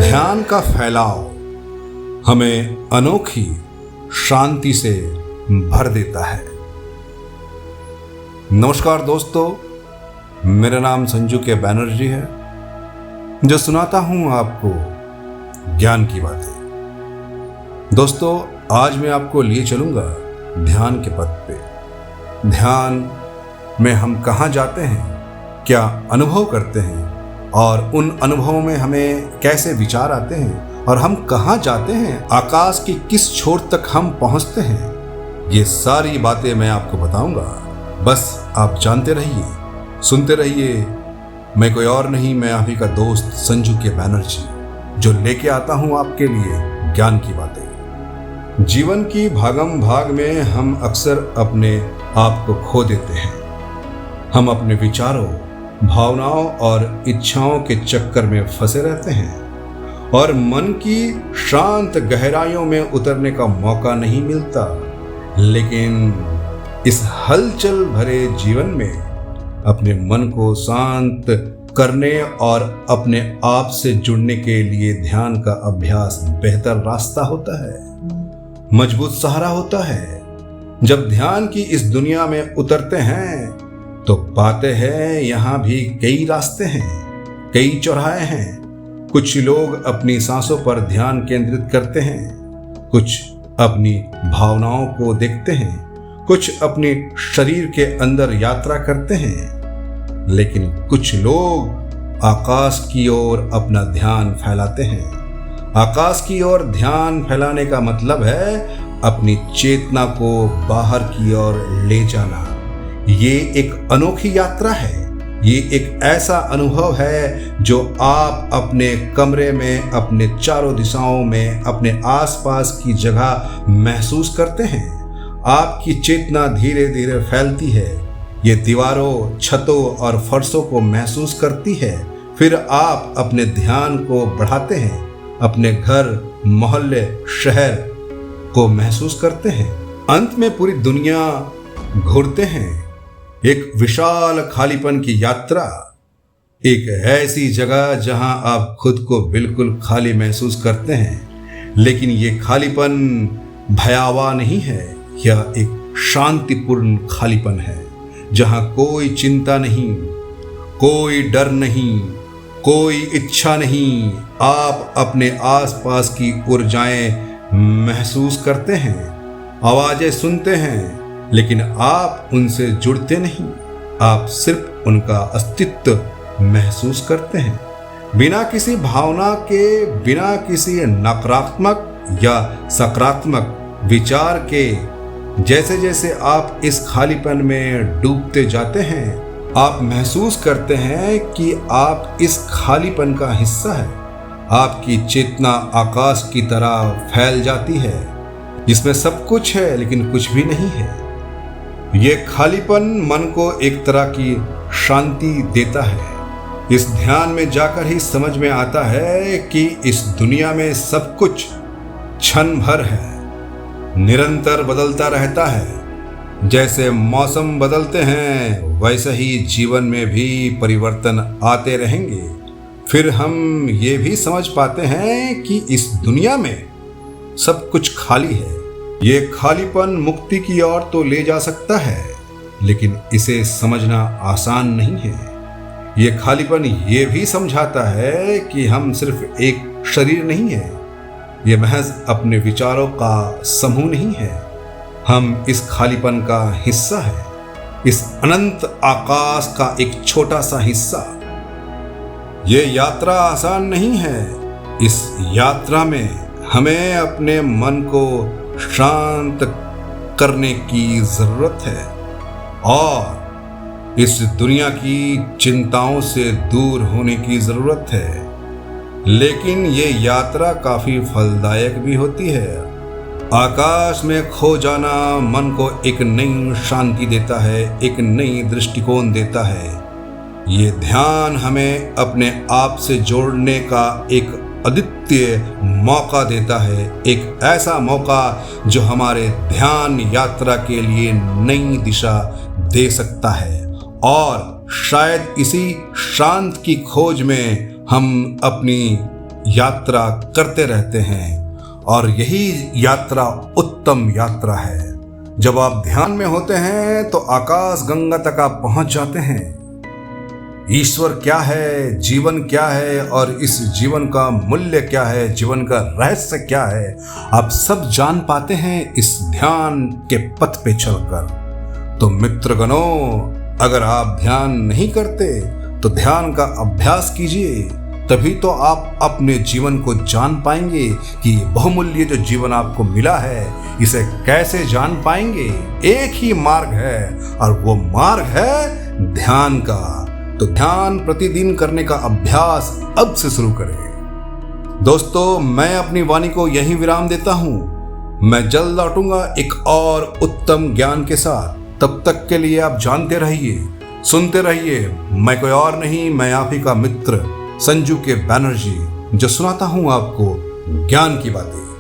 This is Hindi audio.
ध्यान का फैलाव हमें अनोखी शांति से भर देता है। नमस्कार दोस्तों, मेरा नाम संजू के बैनर्जी है, जो सुनाता हूं आपको ज्ञान की बातें। दोस्तों, आज मैं आपको लिए चलूंगा ध्यान के पथ पे। ध्यान में हम कहाँ जाते हैं, क्या अनुभव करते हैं और उन अनुभवों में हमें कैसे विचार आते हैं और हम कहाँ जाते हैं, आकाश की किस छोर तक हम पहुँचते हैं, ये सारी बातें मैं आपको बताऊंगा। बस आप जानते रहिए, सुनते रहिए। मैं कोई और नहीं, मैं आप ही का दोस्त संजू के बैनर्जी, जो लेके आता हूँ आपके लिए ज्ञान की बातें। जीवन की भागम भाग में हम अक्सर अपने आप को खो देते हैं। हम अपने विचारों, भावनाओं और इच्छाओं के चक्कर में फंसे रहते हैं और मन की शांत गहराइयों में उतरने का मौका नहीं मिलता। लेकिन इस हलचल भरे जीवन में अपने मन को शांत करने और अपने आप से जुड़ने के लिए ध्यान का अभ्यास बेहतर रास्ता होता है, मजबूत सहारा होता है। जब ध्यान की इस दुनिया में उतरते हैं तो पाते हैं यहाँ भी कई रास्ते हैं, कई चौराहे हैं। कुछ लोग अपनी सांसों पर ध्यान केंद्रित करते हैं, कुछ अपनी भावनाओं को देखते हैं, कुछ अपने शरीर के अंदर यात्रा करते हैं। लेकिन कुछ लोग आकाश की ओर अपना ध्यान फैलाते हैं। आकाश की ओर ध्यान फैलाने का मतलब है अपनी चेतना को बाहर की ओर ले जाना। ये एक अनोखी यात्रा है। ये एक ऐसा अनुभव है जो आप अपने कमरे में, अपने चारों दिशाओं में, अपने आसपास की जगह महसूस करते हैं। आपकी चेतना धीरे धीरे फैलती है। ये दीवारों, छतों और फर्शों को महसूस करती है। फिर आप अपने ध्यान को बढ़ाते हैं, अपने घर, मोहल्ले, शहर को महसूस करते हैं। अंत में पूरी दुनिया घूरते हैं। एक विशाल खालीपन की यात्रा, एक ऐसी जगह जहां आप खुद को बिल्कुल खाली महसूस करते हैं। लेकिन ये खालीपन भयावह नहीं है, यह एक शांतिपूर्ण खालीपन है, जहां कोई चिंता नहीं, कोई डर नहीं, कोई इच्छा नहीं। आप अपने आसपास की ऊर्जाएं महसूस करते हैं, आवाजें सुनते हैं, लेकिन आप उनसे जुड़ते नहीं। आप सिर्फ उनका अस्तित्व महसूस करते हैं, बिना किसी भावना के, बिना किसी नकारात्मक या सकारात्मक विचार के। जैसे जैसे आप इस खालीपन में डूबते जाते हैं, आप महसूस करते हैं कि आप इस खालीपन का हिस्सा है। आपकी चेतना आकाश की तरह फैल जाती है, जिसमें सब कुछ है लेकिन कुछ भी नहीं है। ये खालीपन मन को एक तरह की शांति देता है। इस ध्यान में जाकर ही समझ में आता है कि इस दुनिया में सब कुछ क्षण भर है, निरंतर बदलता रहता है। जैसे मौसम बदलते हैं, वैसे ही जीवन में भी परिवर्तन आते रहेंगे। फिर हम ये भी समझ पाते हैं कि इस दुनिया में सब कुछ खाली है। ये खालीपन मुक्ति की ओर तो ले जा सकता है, लेकिन इसे समझना आसान नहीं है। ये खालीपन ये भी समझाता है कि हम सिर्फ एक शरीर नहीं है, ये महज अपने विचारों का समूह नहीं है। हम इस खालीपन का हिस्सा है, इस अनंत आकाश का एक छोटा सा हिस्सा। ये यात्रा आसान नहीं है। इस यात्रा में हमें अपने मन को शांत करने की जरूरत है और इस दुनिया की चिंताओं से दूर होने की जरूरत है। लेकिन ये यात्रा काफी फलदायक भी होती है। आकाश में खो जाना मन को एक नई शांति देता है, एक नई दृष्टिकोण देता है। ये ध्यान हमें अपने आप से जोड़ने का एक अद्वितीय मौका देता है, एक ऐसा मौका जो हमारे ध्यान यात्रा के लिए नई दिशा दे सकता है और शायद इसी शांत की खोज में हम अपनी यात्रा करते रहते हैं और यही यात्रा उत्तम यात्रा है। जब आप ध्यान में होते हैं तो आकाश गंगा तक आप पहुंच जाते हैं। ईश्वर क्या है, जीवन क्या है और इस जीवन का मूल्य क्या है, जीवन का रहस्य क्या है, आप सब जान पाते हैं इस ध्यान के पथ पे चलकर। तो मित्रगणों, अगर आप ध्यान नहीं करते तो ध्यान का अभ्यास कीजिए, तभी तो आप अपने जीवन को जान पाएंगे कि बहुमूल्य जो जीवन आपको मिला है इसे कैसे जान पाएंगे। एक ही मार्ग है और वो मार्ग है ध्यान का। तो ध्यान प्रतिदिन करने का अभ्यास अब से शुरू करें। दोस्तों, मैं अपनी वाणी को यहीं विराम देता हूं। मैं जल्द लौटूंगा एक और उत्तम ज्ञान के साथ। तब तक के लिए आप जानते रहिए, सुनते रहिए। मैं कोई और नहीं, मैं आप ही का मित्र संजू के बैनर्जी, जो सुनाता हूं आपको ज्ञान की बातें।